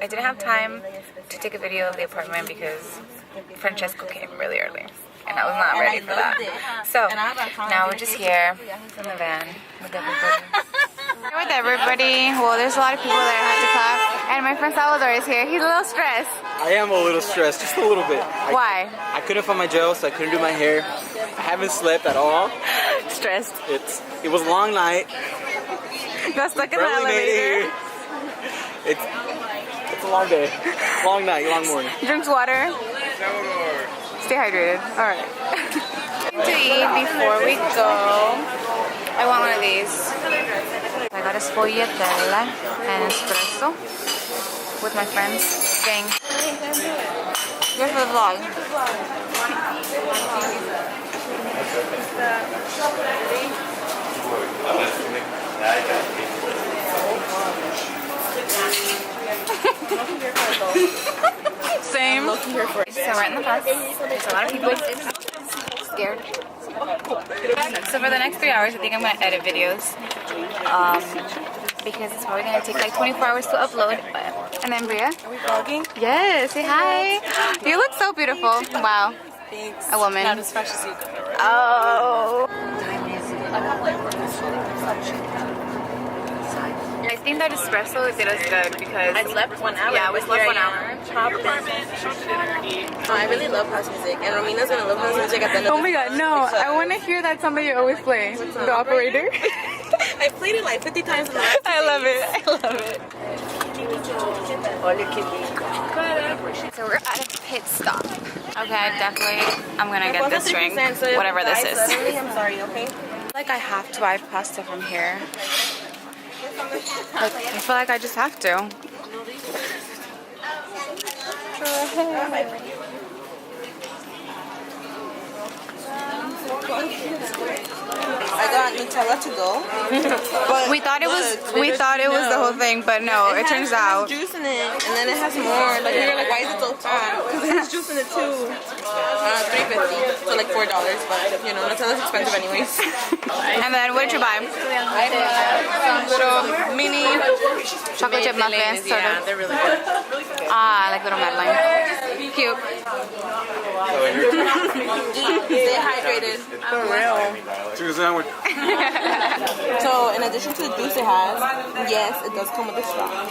I didn't have time to take a video of the apartment because Francesco came really early and I was not ready for that. So now we're just here in the van with everybody. With everybody. Well, there's a lot of people that I have to clap, and my friend Salvador is here. He's a little stressed. I am a little stressed, just a little bit. Why? I couldn't find my gel, so I couldn't do my hair. I haven't slept at all. Stressed. It was a long night. Got stuck in the elevator. It's a long day, long night, long morning. Drinks water. Stay hydrated. All right. To eat before we go. I want one of these. I got a sfogliatella and espresso with my friends. Gang. Good for the vlog. Same. So we're in the bus. There's a lot of people. Scared. So for the next 3 hours, I think I'm gonna edit videos. Because it's probably gonna take like 24 hours to upload. And then Bria. Are we vlogging? Yes. Say hi. You look so beautiful. Wow. Thanks. A woman. Not as fresh as you. Oh. I think that espresso did us good because I slept 1 hour. Yeah, we slept 1 hour. I really love house music, and Romina's gonna love house music at the end of Oh my god, no! I want to hear that song that you always play. The operator. I played it like 50 times in the last 2 I love days. it. I love it. So we're at a pit stop. Okay, definitely. I'm gonna get this drink, whatever this is. I'm sorry, okay? Like I have to buy pasta from here. Like, I feel like I just have to. I got Nutella to go. But We thought it was the whole thing, but no, it turns out. Juice in it, and then it has more. Like we were like, why is it so fat? Because it has juice in it too. $3.50, so like $4. But you know, Nutella's expensive anyways. And then what did you buy? I bought some little mini Chocolate chip muffins. Sort Yeah, of. they're really good. Ah, like little Madeline. Cute. Stay hydrated. For real. Cheers, sandwich. So in addition to the juice it has, yes, it does come with a straw.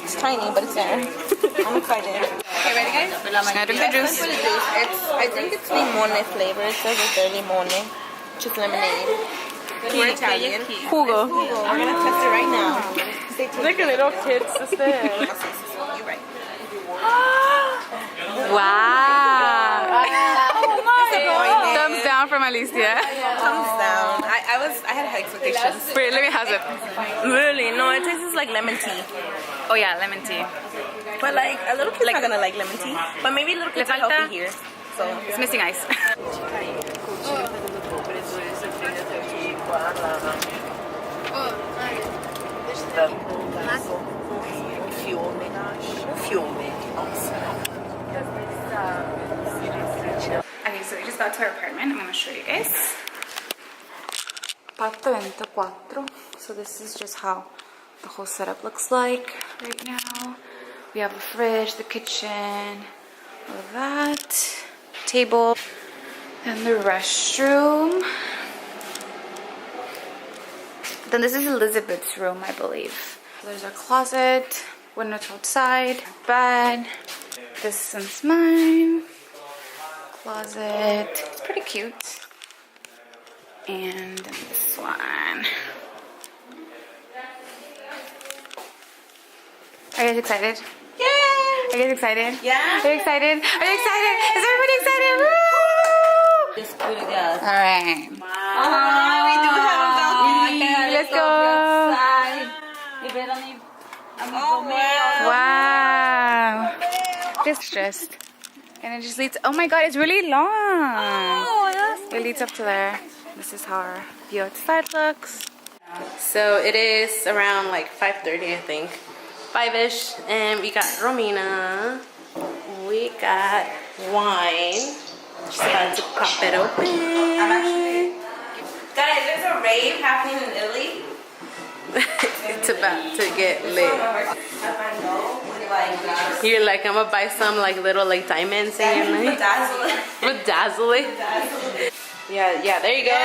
It's tiny, but it's there. I'm excited. Okay, ready guys? I'm gonna drink the juice. For the juice, I think it's limone flavor. It says it's their limone, which is lemonade. We're Italian. Jugo. We're gonna test it right now. Look at little kids, sister. You're right. Wow. Disappointing. Thumbs down from Alicia. Thumbs down. I had high expectations. Wait, let me have it. Really? No, it tastes like lemon tea. Oh yeah, lemon tea. But like a little kid's not gonna like lemon tea. But maybe little kids are healthy here. So It's missing ice. Okay, so we just got to our apartment. I'm gonna show you guys. Apartamento 4. So this is just how the whole setup looks like right now. We have a fridge, the kitchen, all of that, table, and the restroom. Then this is Elizabeth's room, I believe. There's our closet, window to outside, bed. This one's mine. Closet. It's pretty cute. And then this one. Are you guys excited? yay! Are you guys excited? Yeah. Are you excited? Are you excited? Is everybody excited? Woo! Just put it down. All right. We do have a balcony. Let's go. Oh wow. Wow. Just stressed. And it just leads, oh my god, it's really long. Oh, that's It leads up to there. This is how our view outside looks. So it is around like 5:30, I think. 5-ish, and we got Romina. We got wine. She's about to pop it open. Guys, there's a rave happening in Italy. It's about to get lit. With You're like, I'm gonna buy some like little like diamonds in your night. Bedazzle. Yeah, there you go.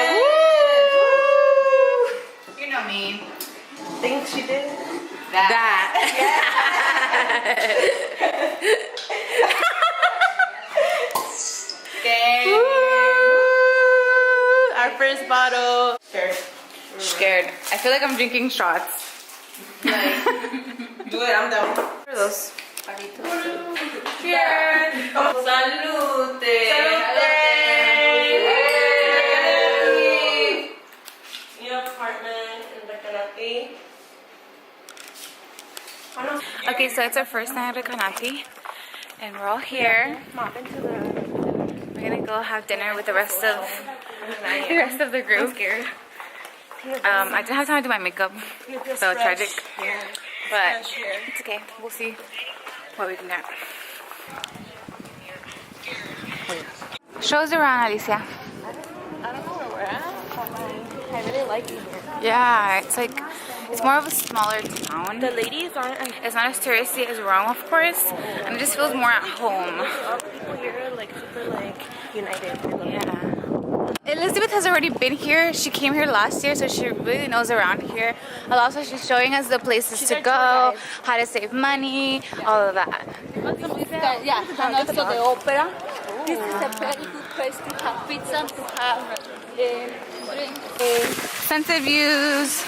Woo! You know me. Think she did? That. Dang. Woo! Our first bottle. Scared. I feel like I'm drinking shots. Do it, I'm down. What are those? Cheers! Salute! New apartment in RECANATI. Okay, so it's our first night at RECANATI, and we're all here. We're gonna go have dinner with the rest of the group. I'm scared. I didn't have time to do my makeup, so tragic. But it's okay. We'll see what we can get. Show us around, Alicia. I don't know where we're at, but I really like it here. Yeah, it's like it's more of a smaller town. The ladies aren't. It's not as touristy as Rome, of course, and it just feels more at home. People here are like super like united. Yeah. Elizabeth has already been here. She came here last year, so she really knows around here. And also, she's showing us the places to go, how to save money, all of that. Yeah, and also the opera. This is a very good place to have pizza and to have drinks. Sunset views.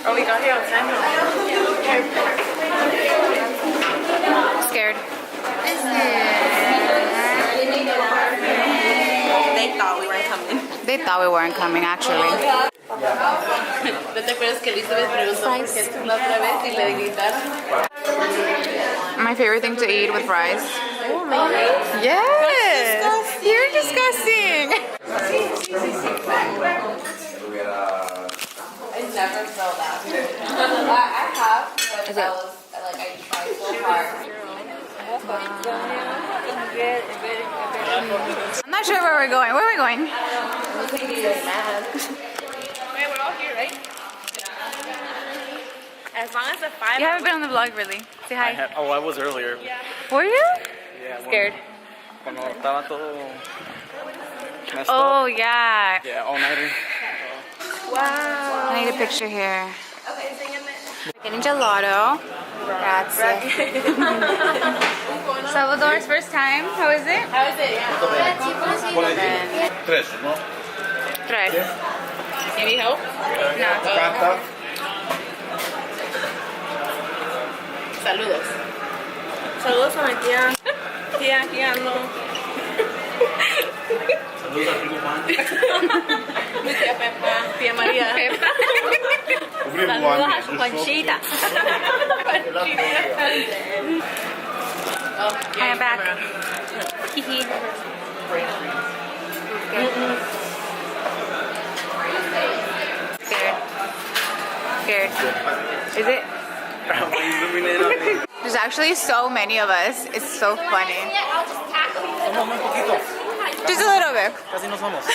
Oh, we got here on time. Scared. They thought we weren't coming. They thought we weren't coming, actually. ¿No te acuerdas que Elizabeth preguntó por qué la otra vez y le gritaron? My favorite thing to eat with fries. Oh, really? Yes. You're disgusting. I never felt that. I have, but Is that it? was like I tried so hard. I'm not sure where we're going. Where are we going? Wait, we're all here, right? As long as the 5. You haven't been on the vlog, really. Say hi. I was earlier. Were you? Yeah. Scared. Cuando estaba todo messed Oh, up. yeah. Yeah, all nighter. Wow. I need a picture here. Getting gelato. Grazie. Salvador's first time. How is it? How is it? Yeah. Tres, ¿no? Tres. You need help? No. Canta. Saludos. Saludos a mi tía. Tía, aquí ando. Saludos a primo Juan. Mi tía Pepa. Tía María. Primo Saludos a Juan. su Conchita. Oh, I'm back. Hee Scared. Scared. Is it? There's actually so many of us. It's so funny. I'll just tackle you. Vamos muy poquito. Just a little bit. Casi nos vamos.